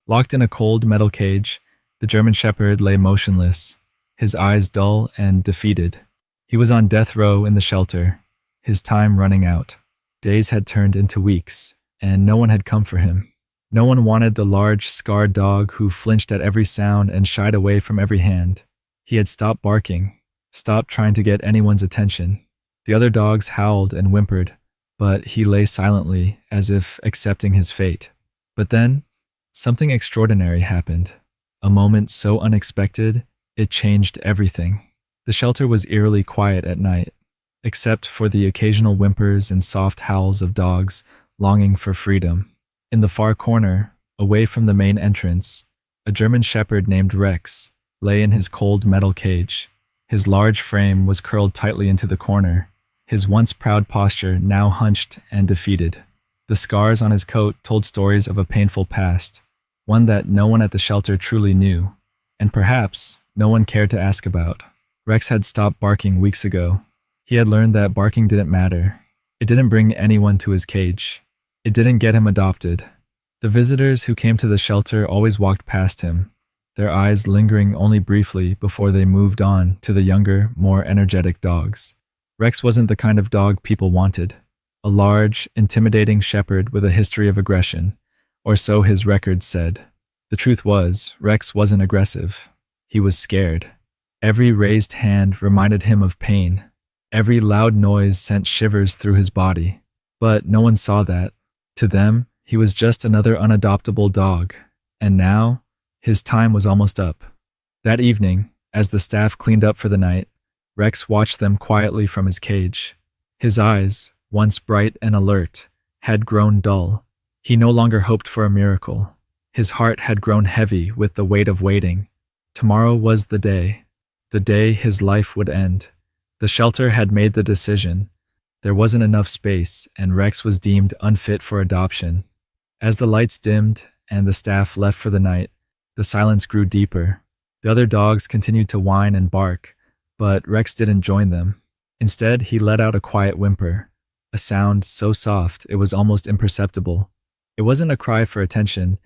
Locked in a cold metal cage, the German Shepherd lay motionless, his eyes dull and defeated. He was on death row in the shelter, his time running out. Days had turned into weeks, and no one had come for him. No one wanted the large, scarred dog who flinched at every sound and shied away from every hand. He had stopped barking, stopped trying to get anyone's attention. The other dogs howled and whimpered, but he lay silently as if accepting his fate. But then, something extraordinary happened. A moment so unexpected, it changed everything. The shelter was eerily quiet at night, except for the occasional whimpers and soft howls of dogs longing for freedom. In the far corner, away from the main entrance, a German Shepherd named Rex lay in his cold metal cage. His large frame was curled tightly into the corner, his once proud posture now hunched and defeated. The scars on his coat told stories of a painful past, one that no one at the shelter truly knew, and perhaps no one cared to ask about. Rex had stopped barking weeks ago. He had learned that barking didn't matter. It didn't bring anyone to his cage. It didn't get him adopted. The visitors who came to the shelter always walked past him, their eyes lingering only briefly before they moved on to the younger, more energetic dogs. Rex wasn't the kind of dog people wanted. A large, intimidating shepherd with a history of aggression, or so his records said. The truth was, Rex wasn't aggressive. He was scared. Every raised hand reminded him of pain. Every loud noise sent shivers through his body. But no one saw that. To them, he was just another unadoptable dog. And now, his time was almost up. That evening, as the staff cleaned up for the night, Rex watched them quietly from his cage. His eyes, once bright and alert, had grown dull. He no longer hoped for a miracle. His heart had grown heavy with the weight of waiting. Tomorrow was the day his life would end. The shelter had made the decision. There wasn't enough space, and Rex was deemed unfit for adoption. As the lights dimmed and the staff left for the night, the silence grew deeper. The other dogs continued to whine and bark, but Rex didn't join them. Instead, he let out a quiet whimper, a sound so soft it was almost imperceptible. It wasn't a cry for attention,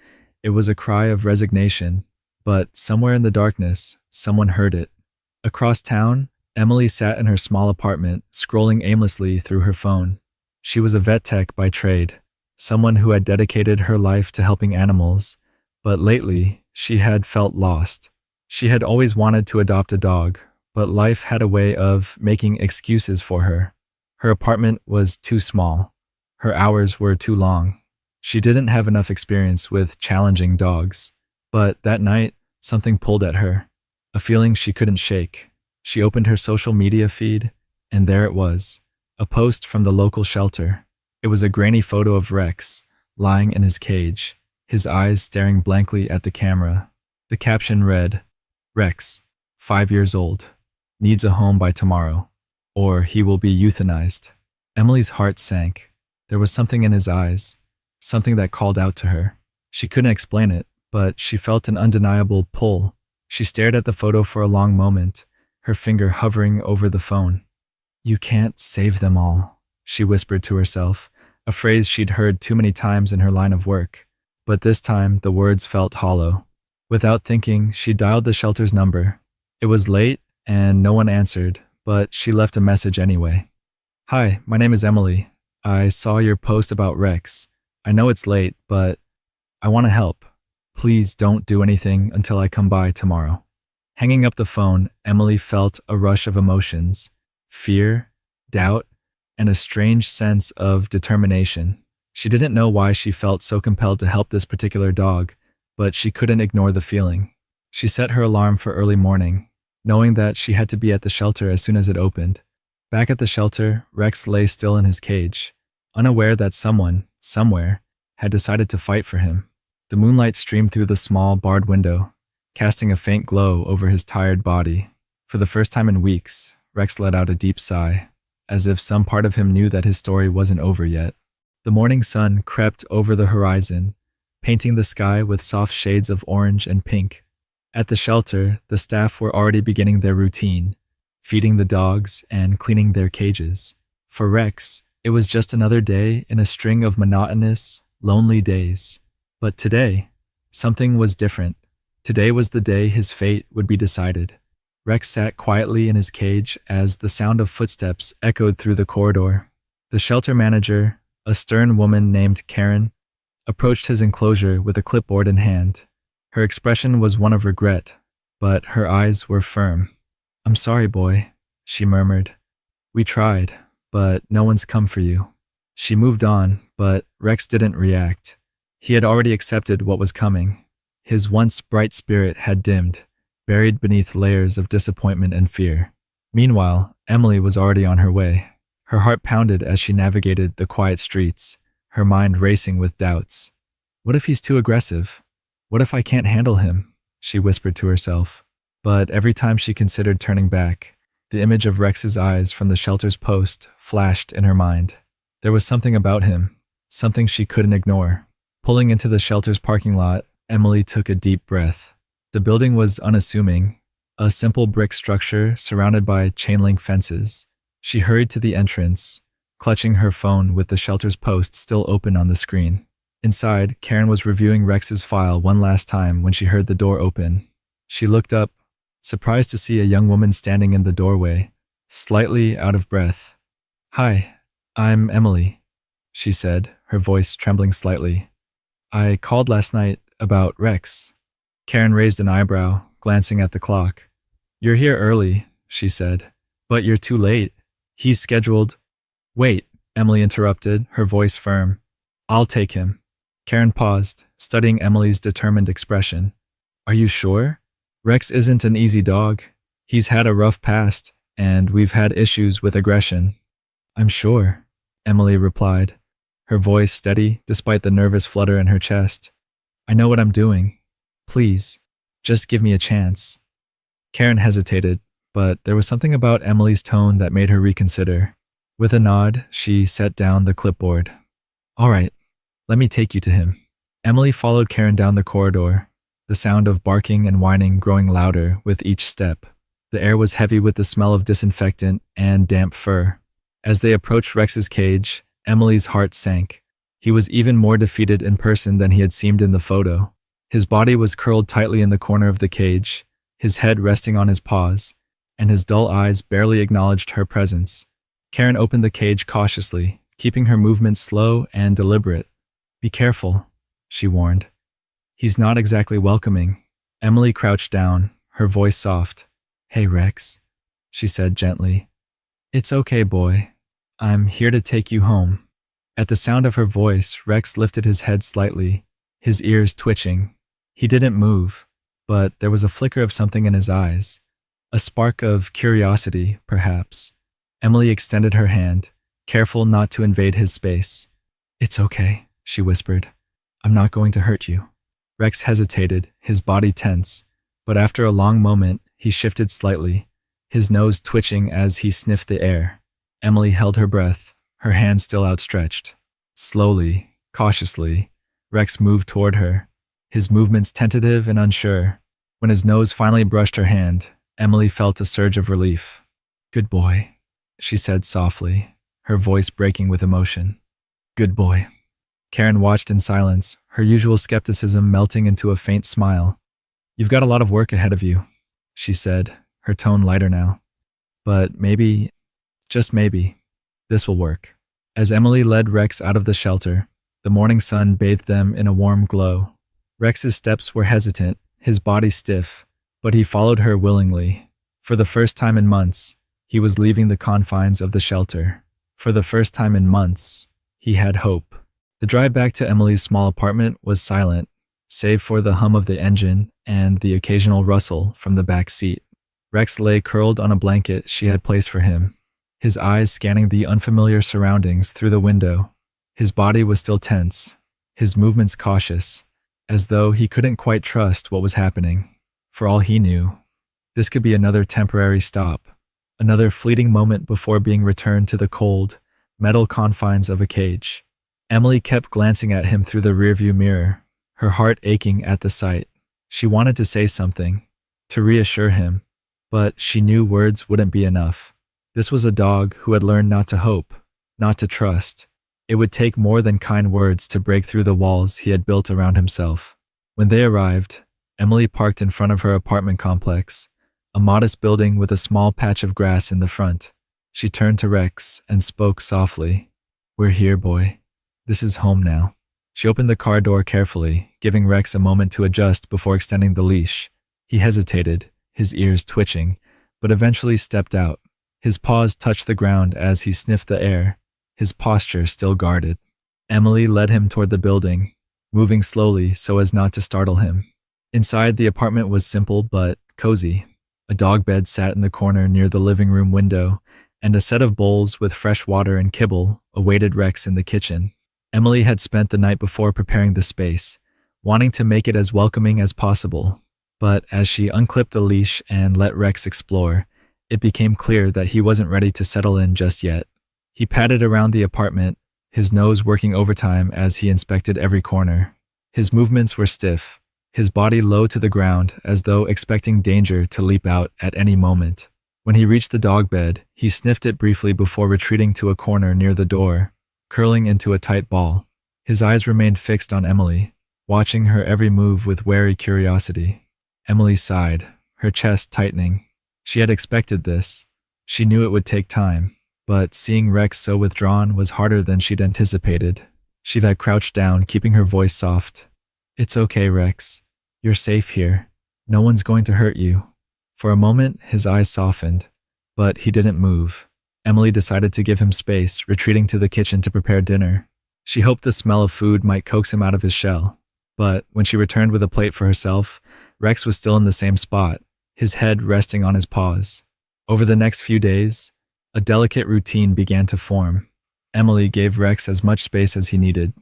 it was a cry of resignation, but somewhere in the darkness, someone heard it. Across town, Emily sat in her small apartment, scrolling aimlessly through her phone. She was a vet tech by trade, someone who had dedicated her life to helping animals, but lately, she had felt lost. She had always wanted to adopt a dog, but life had a way of making excuses for her. Her apartment was too small. Her hours were too long. She didn't have enough experience with challenging dogs. But that night, something pulled at her, a feeling she couldn't shake. She opened her social media feed, and there it was, a post from the local shelter. It was a grainy photo of Rex, lying in his cage, his eyes staring blankly at the camera. The caption read, "Rex, 5 years old, needs a home by tomorrow, or he will be euthanized." Emily's heart sank. There was something in his eyes, something that called out to her. She couldn't explain it, but she felt an undeniable pull. She stared at the photo for a long moment, her finger hovering over the phone. "You can't save them all," she whispered to herself, a phrase she'd heard too many times in her line of work. But this time, the words felt hollow. Without thinking, she dialed the shelter's number. It was late, and no one answered, but she left a message anyway. "Hi, my name is Emily. I saw your post about Rex. I know it's late, but I want to help. Please don't do anything until I come by tomorrow." Hanging up the phone, Emily felt a rush of emotions, fear, doubt, and a strange sense of determination. She didn't know why she felt so compelled to help this particular dog, but she couldn't ignore the feeling. She set her alarm for early morning, knowing that she had to be at the shelter as soon as it opened. Back at the shelter, Rex lay still in his cage, unaware that someone, somewhere, had decided to fight for him. The moonlight streamed through the small, barred window, casting a faint glow over his tired body. For the first time in weeks, Rex let out a deep sigh, as if some part of him knew that his story wasn't over yet. The morning sun crept over the horizon, painting the sky with soft shades of orange and pink. At the shelter, the staff were already beginning their routine, feeding the dogs and cleaning their cages. For Rex, it was just another day in a string of monotonous, lonely days. But today, Something was different. Today was the day his fate would be decided. Rex sat quietly in his cage as the sound of footsteps echoed through the corridor. The shelter manager, a stern woman named Karen, approached his enclosure with a clipboard in hand. Her expression was one of regret, but her eyes were firm. "I'm sorry, boy," she murmured. "We tried, but no one's come for you." She moved on, but Rex didn't react. He had already accepted what was coming. His once bright spirit had dimmed, buried beneath layers of disappointment and fear. Meanwhile, Emily was already on her way. Her heart pounded as she navigated the quiet streets, her mind racing with doubts. "What if he's too aggressive? What if I can't handle him?" she whispered to herself. But every time she considered turning back, the image of Rex's eyes from the shelter's post flashed in her mind. There was something about him, something she couldn't ignore. Pulling into the shelter's parking lot, Emily took a deep breath. The building was unassuming, a simple brick structure surrounded by chain-link fences. She hurried to the entrance, clutching her phone with the shelter's post still open on the screen. Inside, Karen was reviewing Rex's file one last time when she heard the door open. She looked up, surprised to see a young woman standing in the doorway, slightly out of breath. "Hi, I'm Emily," she said, her voice trembling slightly. "I called last night about Rex." Karen raised an eyebrow, glancing at the clock. "You're here early," she said, "but you're too late. He's scheduled—" "Wait," Emily interrupted, her voice firm. "I'll take him." Karen paused, studying Emily's determined expression. "Are you sure? Rex isn't an easy dog. He's had a rough past, and we've had issues with aggression." "I'm sure," Emily replied, her voice steady despite the nervous flutter in her chest. "I know what I'm doing. Please, just give me a chance." Karen hesitated, but there was something about Emily's tone that made her reconsider. With a nod, she set down the clipboard. "All right, let me take you to him." Emily followed Karen down the corridor, the sound of barking and whining growing louder with each step. The air was heavy with the smell of disinfectant and damp fur. As they approached Rex's cage, Emily's heart sank. He was even more defeated in person than he had seemed in the photo. His body was curled tightly in the corner of the cage, his head resting on his paws, and his dull eyes barely acknowledged her presence. Karen opened the cage cautiously, keeping her movements slow and deliberate. "Be careful," she warned. "He's not exactly welcoming." Emily crouched down, her voice soft. "Hey, Rex," she said gently. "It's okay, boy. I'm here to take you home." At the sound of her voice, Rex lifted his head slightly, his ears twitching. He didn't move, but there was a flicker of something in his eyes. A spark of curiosity, perhaps. Emily extended her hand, careful not to invade his space. "It's okay," she whispered. "I'm not going to hurt you." Rex hesitated, his body tense, but after a long moment, he shifted slightly, his nose twitching as he sniffed the air. Emily held her breath, her hand still outstretched. Slowly, cautiously, Rex moved toward her, his movements tentative and unsure. When his nose finally brushed her hand, Emily felt a surge of relief. "Good boy," she said softly, her voice breaking with emotion. "Good boy." Karen watched in silence, her usual skepticism melting into a faint smile. "You've got a lot of work ahead of you," she said, her tone lighter now. "But maybe, just maybe, this will work." As Emily led Rex out of the shelter, the morning sun bathed them in a warm glow. Rex's steps were hesitant, his body stiff, but he followed her willingly. For the first time in months, he was leaving the confines of the shelter. For the first time in months, he had hope. The drive back to Emily's small apartment was silent, save for the hum of the engine and the occasional rustle from the back seat. Rex lay curled on a blanket she had placed for him, his eyes scanning the unfamiliar surroundings through the window. His body was still tense, his movements cautious, as though he couldn't quite trust what was happening. For all he knew, this could be another temporary stop, another fleeting moment before being returned to the cold, metal confines of a cage. Emily kept glancing at him through the rearview mirror, her heart aching at the sight. She wanted to say something, to reassure him, but she knew words wouldn't be enough. This was a dog who had learned not to hope, not to trust. It would take more than kind words to break through the walls he had built around himself. When they arrived, Emily parked in front of her apartment complex, a modest building with a small patch of grass in the front. She turned to Rex and spoke softly. "We're here, boy. This is home now." She opened the car door carefully, giving Rex a moment to adjust before extending the leash. He hesitated, his ears twitching, but eventually stepped out. His paws touched the ground as he sniffed the air, his posture still guarded. Emily led him toward the building, moving slowly so as not to startle him. Inside, the apartment was simple but cozy. A dog bed sat in the corner near the living room window, and a set of bowls with fresh water and kibble awaited Rex in the kitchen. Emily had spent the night before preparing the space, wanting to make it as welcoming as possible. But as she unclipped the leash and let Rex explore, it became clear that he wasn't ready to settle in just yet. He padded around the apartment, his nose working overtime as he inspected every corner. His movements were stiff, his body low to the ground as though expecting danger to leap out at any moment. When he reached the dog bed, he sniffed it briefly before retreating to a corner near the door, curling into a tight ball. His eyes remained fixed on Emily, watching her every move with wary curiosity. Emily sighed, her chest tightening. She had expected this. She knew it would take time, but seeing Rex so withdrawn was harder than she'd anticipated. She had crouched down, keeping her voice soft. "It's okay, Rex. You're safe here. No one's going to hurt you." For a moment, his eyes softened, but he didn't move. Emily decided to give him space, retreating to the kitchen to prepare dinner. She hoped the smell of food might coax him out of his shell. But when she returned with a plate for herself, Rex was still in the same spot, his head resting on his paws. Over the next few days, a delicate routine began to form. Emily gave Rex as much space as he needed,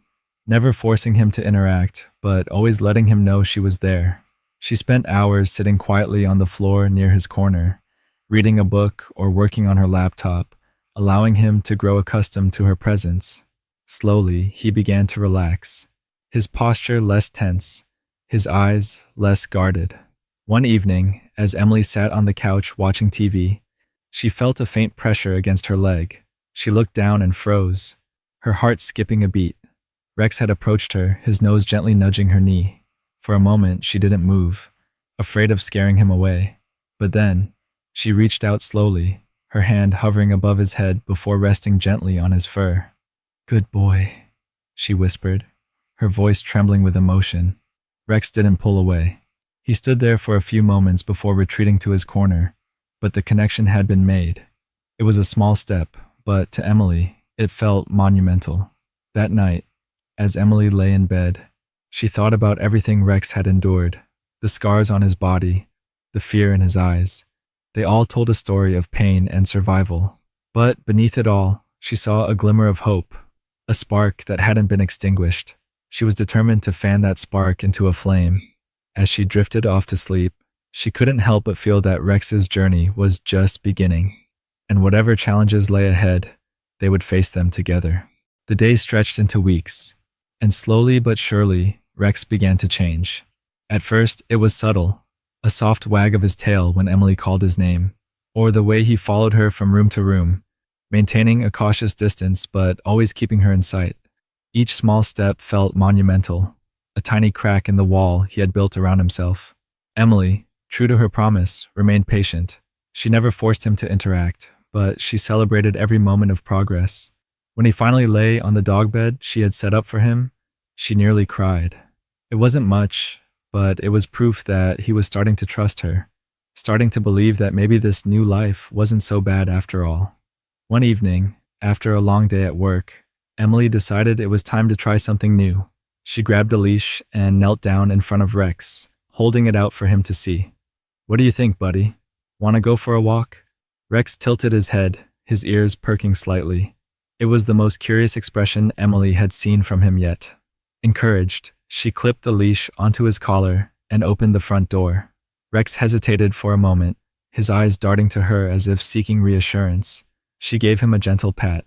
never forcing him to interact, but always letting him know she was there. She spent hours sitting quietly on the floor near his corner, reading a book or working on her laptop, allowing him to grow accustomed to her presence. Slowly, he began to relax, his posture less tense, his eyes less guarded. One evening, as Emily sat on the couch watching TV, she felt a faint pressure against her leg. She looked down and froze, her heart skipping a beat. Rex had approached her, his nose gently nudging her knee. For a moment, she didn't move, afraid of scaring him away. But then, she reached out slowly, her hand hovering above his head before resting gently on his fur. "Good boy," she whispered, her voice trembling with emotion. Rex didn't pull away. He stood there for a few moments before retreating to his corner, but the connection had been made. It was a small step, but to Emily, it felt monumental. That night, as Emily lay in bed, she thought about everything Rex had endured, the scars on his body, the fear in his eyes. They all told a story of pain and survival. But beneath it all, she saw a glimmer of hope, a spark that hadn't been extinguished. She was determined to fan that spark into a flame. As she drifted off to sleep, she couldn't help but feel that Rex's journey was just beginning. And whatever challenges lay ahead, they would face them together. The days stretched into weeks, and slowly but surely, Rex began to change. At first, it was subtle, a soft wag of his tail when Emily called his name, or the way he followed her from room to room, maintaining a cautious distance but always keeping her in sight. Each small step felt monumental, a tiny crack in the wall he had built around himself. Emily, true to her promise, remained patient. She never forced him to interact, but she celebrated every moment of progress. When he finally lay on the dog bed she had set up for him, she nearly cried. It wasn't much, but it was proof that he was starting to trust her, starting to believe that maybe this new life wasn't so bad after all. One evening, after a long day at work, Emily decided it was time to try something new. She grabbed a leash and knelt down in front of Rex, holding it out for him to see. "What do you think, buddy? Want to go for a walk?" Rex tilted his head, his ears perking slightly. It was the most curious expression Emily had seen from him yet. Encouraged, she clipped the leash onto his collar and opened the front door. Rex hesitated for a moment, his eyes darting to her as if seeking reassurance. She gave him a gentle pat.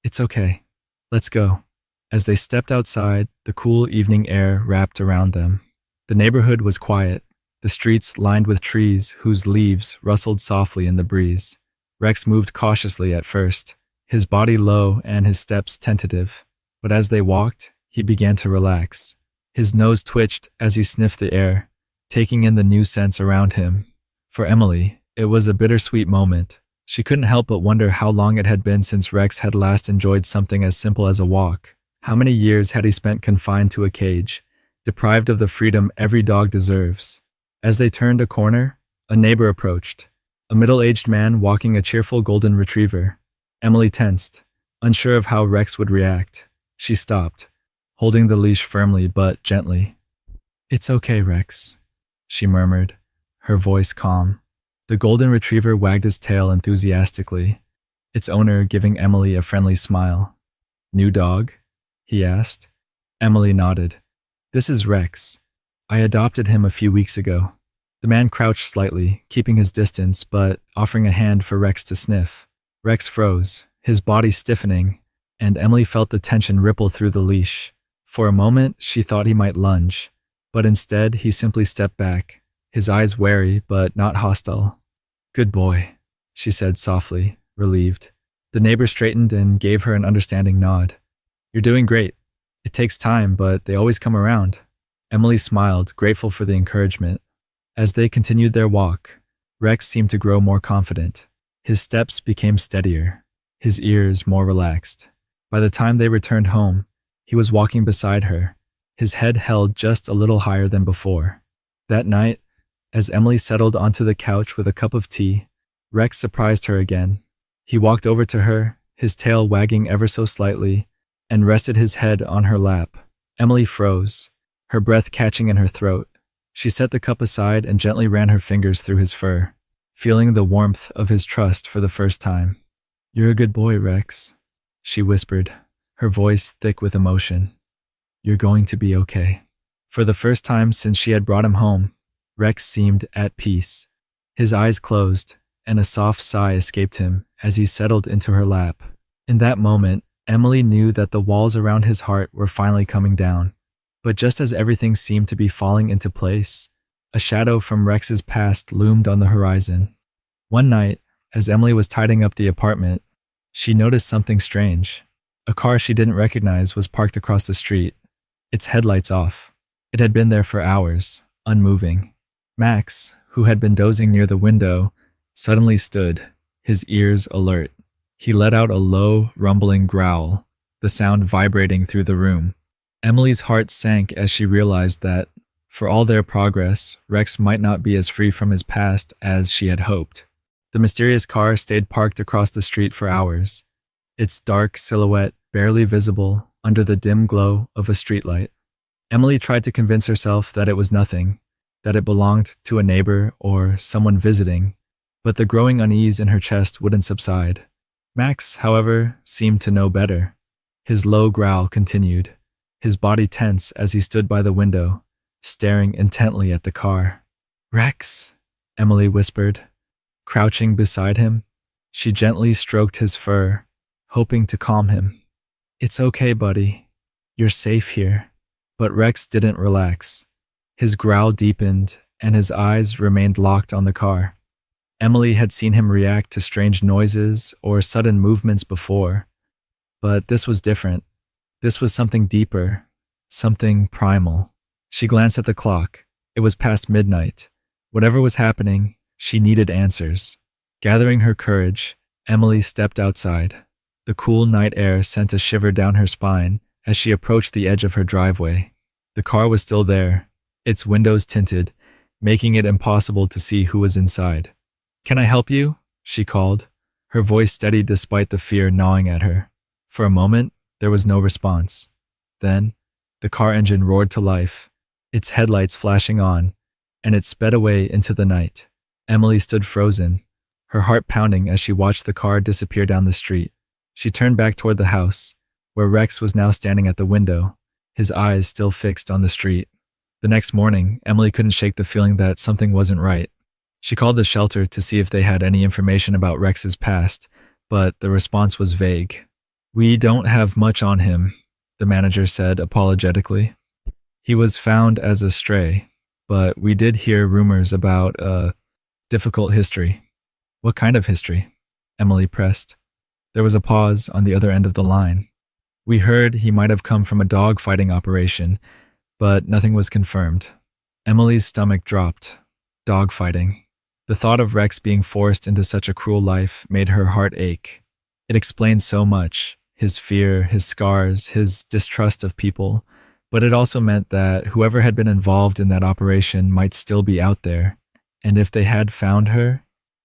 "It's okay. Let's go." As they stepped outside, the cool evening air wrapped around them. The neighborhood was quiet, the streets lined with trees whose leaves rustled softly in the breeze. Rex moved cautiously at first, his body low and his steps tentative. But as they walked, he began to relax. His nose twitched as he sniffed the air, taking in the new scents around him. For Emily, it was a bittersweet moment. She couldn't help but wonder how long it had been since Rex had last enjoyed something as simple as a walk. How many years had he spent confined to a cage, deprived of the freedom every dog deserves? As they turned a corner, a neighbor approached, a middle-aged man walking a cheerful golden retriever. Emily tensed, unsure of how Rex would react. She stopped, holding the leash firmly but gently. "It's okay, Rex," she murmured, her voice calm. The golden retriever wagged his tail enthusiastically, its owner giving Emily a friendly smile. "New dog?" he asked. Emily nodded. "This is Rex. I adopted him a few weeks ago." The man crouched slightly, keeping his distance but offering a hand for Rex to sniff. Rex froze, his body stiffening, and Emily felt the tension ripple through the leash. For a moment, she thought he might lunge, but instead he simply stepped back, his eyes wary but not hostile. "Good boy," she said softly, relieved. The neighbor straightened and gave her an understanding nod. "You're doing great. It takes time, but they always come around." Emily smiled, grateful for the encouragement. As they continued their walk, Rex seemed to grow more confident. His steps became steadier, his ears more relaxed. By the time they returned home, he was walking beside her, his head held just a little higher than before. That night, as Emily settled onto the couch with a cup of tea, Rex surprised her again. He walked over to her, his tail wagging ever so slightly, and rested his head on her lap. Emily froze, her breath catching in her throat. She set the cup aside and gently ran her fingers through his fur, feeling the warmth of his trust for the first time. "You're a good boy, Rex," she whispered, her voice thick with emotion. "You're going to be okay." For the first time since she had brought him home, Rex seemed at peace. His eyes closed, and a soft sigh escaped him as he settled into her lap. In that moment, Emily knew that the walls around his heart were finally coming down. But just as everything seemed to be falling into place, a shadow from Rex's past loomed on the horizon. One night, as Emily was tidying up the apartment, she noticed something strange. A car she didn't recognize was parked across the street, its headlights off. It had been there for hours, unmoving. Max, who had been dozing near the window, suddenly stood, his ears alert. He let out a low, rumbling growl, the sound vibrating through the room. Emily's heart sank as she realized that, for all their progress, Rex might not be as free from his past as she had hoped. The mysterious car stayed parked across the street for hours, its dark silhouette barely visible under the dim glow of a streetlight. Emily tried to convince herself that it was nothing, that it belonged to a neighbor or someone visiting, but the growing unease in her chest wouldn't subside. Max, however, seemed to know better. His low growl continued, his body tense as he stood by the window, staring intently at the car. "Rex," Emily whispered. Crouching beside him, she gently stroked his fur, hoping to calm him. "It's okay, buddy. You're safe here." But Rex didn't relax. His growl deepened, and his eyes remained locked on the car. Emily had seen him react to strange noises or sudden movements before, but this was different. This was something deeper, something primal. She glanced at the clock. It was past midnight. Whatever was happening, she needed answers. Gathering her courage, Emily stepped outside. The cool night air sent a shiver down her spine as she approached the edge of her driveway. The car was still there, its windows tinted, making it impossible to see who was inside. "Can I help you?" she called, her voice steady despite the fear gnawing at her. For a moment, there was no response. Then, the car engine roared to life, its headlights flashing on, and it sped away into the night. Emily stood frozen, her heart pounding as she watched the car disappear down the street. She turned back toward the house, where Rex was now standing at the window, his eyes still fixed on the street. The next morning, Emily couldn't shake the feeling that something wasn't right. She called the shelter to see if they had any information about Rex's past, but the response was vague. "We don't have much on him," the manager said apologetically. "He was found as a stray, but we did hear rumors about a difficult history." "What kind of history?" Emily pressed. There was a pause on the other end of the line. "We heard he might have come from a dog fighting operation, but nothing was confirmed. Emily's stomach dropped. Dogfighting. The thought of Rex being forced into such a cruel life made her heart ache. It explained so much, his fear, his scars, his distrust of people, but it also meant that whoever had been involved in that operation might still be out there. And if they had found her,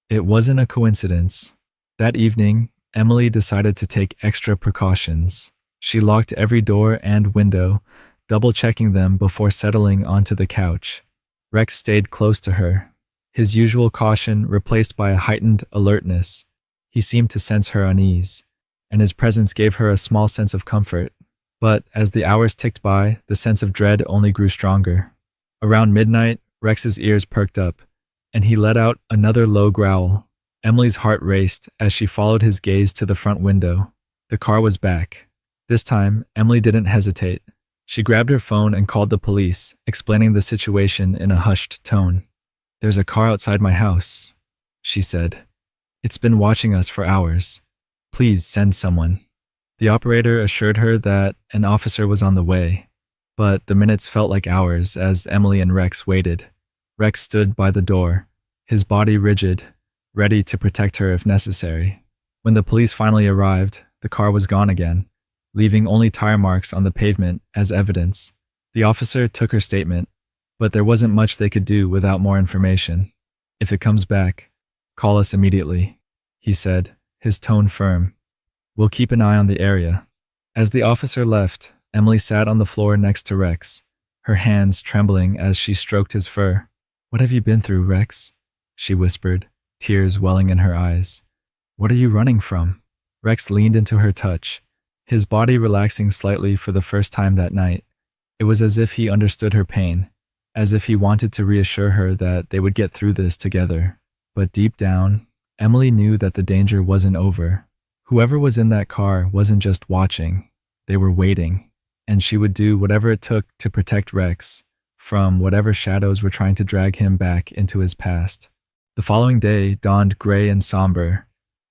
it wasn't a coincidence. That evening, Emily decided to take extra precautions. She locked every door and window, double-checking them before settling onto the couch. Rex stayed close to her, his usual caution replaced by a heightened alertness. He seemed to sense her unease, and his presence gave her a small sense of comfort. But as the hours ticked by, the sense of dread only grew stronger. Around midnight, Rex's ears perked up, and he let out another low growl. Emily's heart raced as she followed his gaze to the front window. The car was back. This time, Emily didn't hesitate. She grabbed her phone and called the police, explaining the situation in a hushed tone. "There's a car outside my house," she said. "It's been watching us for hours. Please send someone." The operator assured her that an officer was on the way, but the minutes felt like hours as Emily and Rex waited. Rex stood by the door, his body rigid, ready to protect her if necessary. When the police finally arrived, the car was gone again, leaving only tire marks on the pavement as evidence. The officer took her statement, but there wasn't much they could do without more information. "If it comes back, call us immediately," he said, his tone firm. "We'll keep an eye on the area." As the officer left, Emily sat on the floor next to Rex, her hands trembling as she stroked his fur. "What have you been through, Rex?" she whispered, tears welling in her eyes. "What are you running from?" Rex leaned into her touch, his body relaxing slightly for the first time that night. It was as if he understood her pain, as if he wanted to reassure her that they would get through this together. But deep down, Emily knew that the danger wasn't over. Whoever was in that car wasn't just watching, they were waiting, and she would do whatever it took to protect Rex from whatever shadows were trying to drag him back into his past. The following day dawned gray and somber,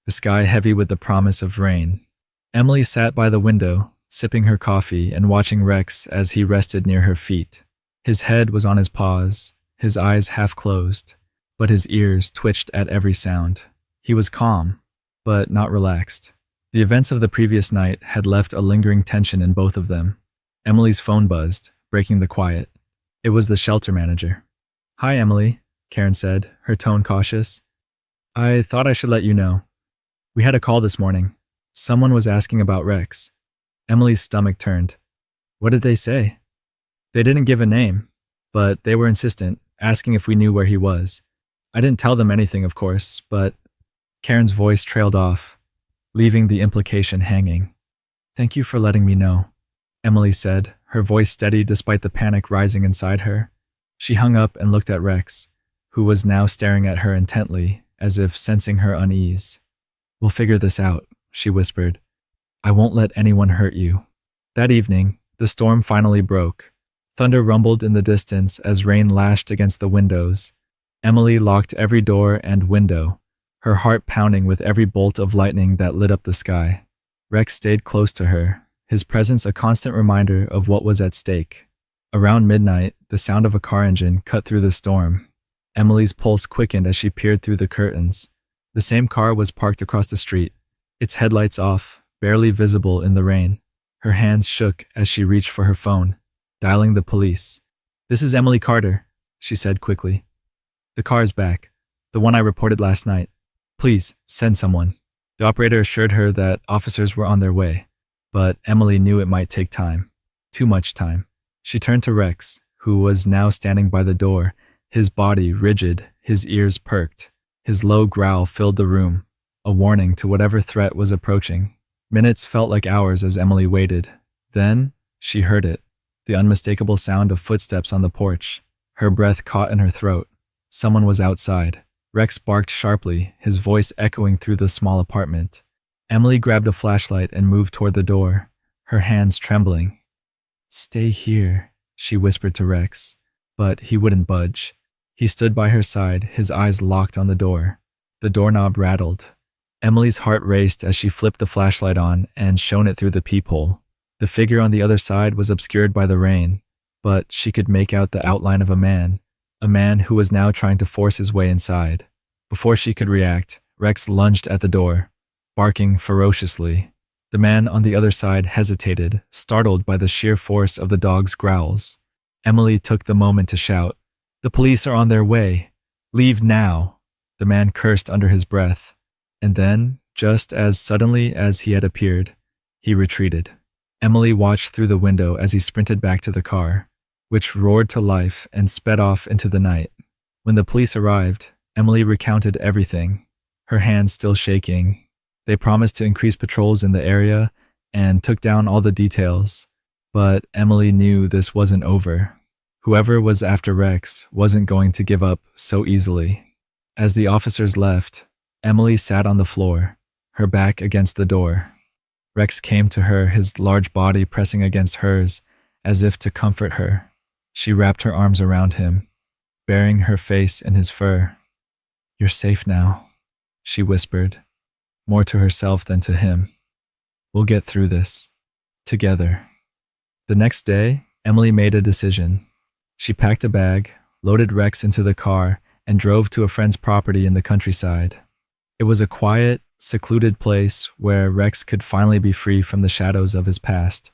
the sky heavy with the promise of rain. Emily sat by the window, sipping her coffee and watching Rex as he rested near her feet. His head was on his paws, his eyes half closed, but his ears twitched at every sound. He was calm, but not relaxed. The events of the previous night had left a lingering tension in both of them. Emily's phone buzzed, breaking the quiet. It was the shelter manager. "Hi, Emily," Karen said, her tone cautious. "I thought I should let you know. We had a call this morning. Someone was asking about Rex." Emily's stomach turned. "What did they say?" "They didn't give a name, but they were insistent, asking if we knew where he was. I didn't tell them anything, of course, but..." Karen's voice trailed off, leaving the implication hanging. "Thank you for letting me know," Emily said, her voice steady despite the panic rising inside her. She hung up and looked at Rex, who was now staring at her intently, as if sensing her unease. "We'll figure this out," she whispered. "I won't let anyone hurt you." That evening, the storm finally broke. Thunder rumbled in the distance as rain lashed against the windows. Emily locked every door and window, her heart pounding with every bolt of lightning that lit up the sky. Rex stayed close to her, his presence a constant reminder of what was at stake. Around midnight, the sound of a car engine cut through the storm. Emily's pulse quickened as she peered through the curtains. The same car was parked across the street, its headlights off, barely visible in the rain. Her hands shook as she reached for her phone, dialing the police. "This is Emily Carter," she said quickly. "The car's back, the one I reported last night. Please, send someone." The operator assured her that officers were on their way, but Emily knew it might take time. Too much time. She turned to Rex, who was now standing by the door, his body rigid, his ears perked. His low growl filled the room, a warning to whatever threat was approaching. Minutes felt like hours as Emily waited. Then, she heard it, the unmistakable sound of footsteps on the porch. Her breath caught in her throat. Someone was outside. Rex barked sharply, his voice echoing through the small apartment. Emily grabbed a flashlight and moved toward the door, her hands trembling. "Stay here," she whispered to Rex, but he wouldn't budge. He stood by her side, his eyes locked on the door. The doorknob rattled. Emily's heart raced as she flipped the flashlight on and shone it through the peephole. The figure on the other side was obscured by the rain, but she could make out the outline of a man who was now trying to force his way inside. Before she could react, Rex lunged at the door, barking ferociously. The man on the other side hesitated, startled by the sheer force of the dog's growls. Emily took the moment to shout, "The police are on their way! Leave now!" The man cursed under his breath, and then, just as suddenly as he had appeared, he retreated. Emily watched through the window as he sprinted back to the car, which roared to life and sped off into the night. When the police arrived, Emily recounted everything, her hands still shaking. They promised to increase patrols in the area and took down all the details, but Emily knew this wasn't over. Whoever was after Rex wasn't going to give up so easily. As the officers left, Emily sat on the floor, her back against the door. Rex came to her, his large body pressing against hers, as if to comfort her. She wrapped her arms around him, burying her face in his fur. "You're safe now," she whispered, more to herself than to him. "We'll get through this. Together." The next day, Emily made a decision. She packed a bag, loaded Rex into the car, and drove to a friend's property in the countryside. It was a quiet, secluded place where Rex could finally be free from the shadows of his past.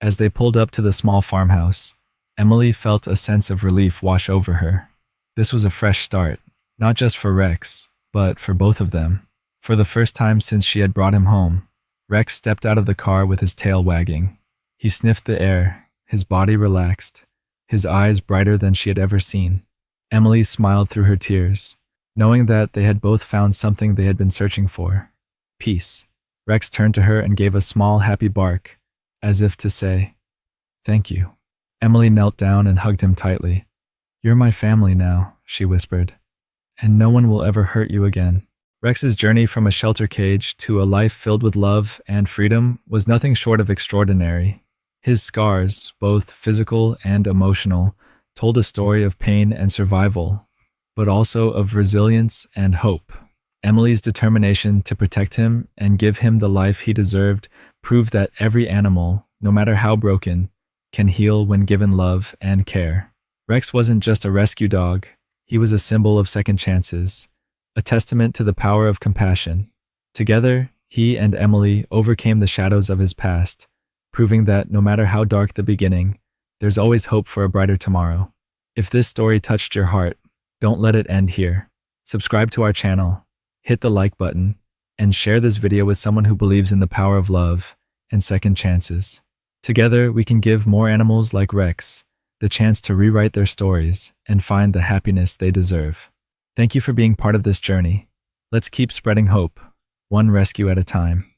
As they pulled up to the small farmhouse, Emily felt a sense of relief wash over her. This was a fresh start, not just for Rex, but for both of them. For the first time since she had brought him home, Rex stepped out of the car with his tail wagging. He sniffed the air, his body relaxed, his eyes brighter than she had ever seen. Emily smiled through her tears, knowing that they had both found something they had been searching for: peace. Rex turned to her and gave a small, happy bark, as if to say, "Thank you." Emily knelt down and hugged him tightly. "You're my family now," she whispered, "and no one will ever hurt you again." Rex's journey from a shelter cage to a life filled with love and freedom was nothing short of extraordinary. His scars, both physical and emotional, told a story of pain and survival, but also of resilience and hope. Emily's determination to protect him and give him the life he deserved proved that every animal, no matter how broken, can heal when given love and care. Rex wasn't just a rescue dog, he was a symbol of second chances, a testament to the power of compassion. Together, he and Emily overcame the shadows of his past, proving that no matter how dark the beginning, there's always hope for a brighter tomorrow. If this story touched your heart, don't let it end here. Subscribe to our channel, hit the like button, and share this video with someone who believes in the power of love and second chances. Together, we can give more animals like Rex the chance to rewrite their stories and find the happiness they deserve. Thank you for being part of this journey. Let's keep spreading hope, one rescue at a time.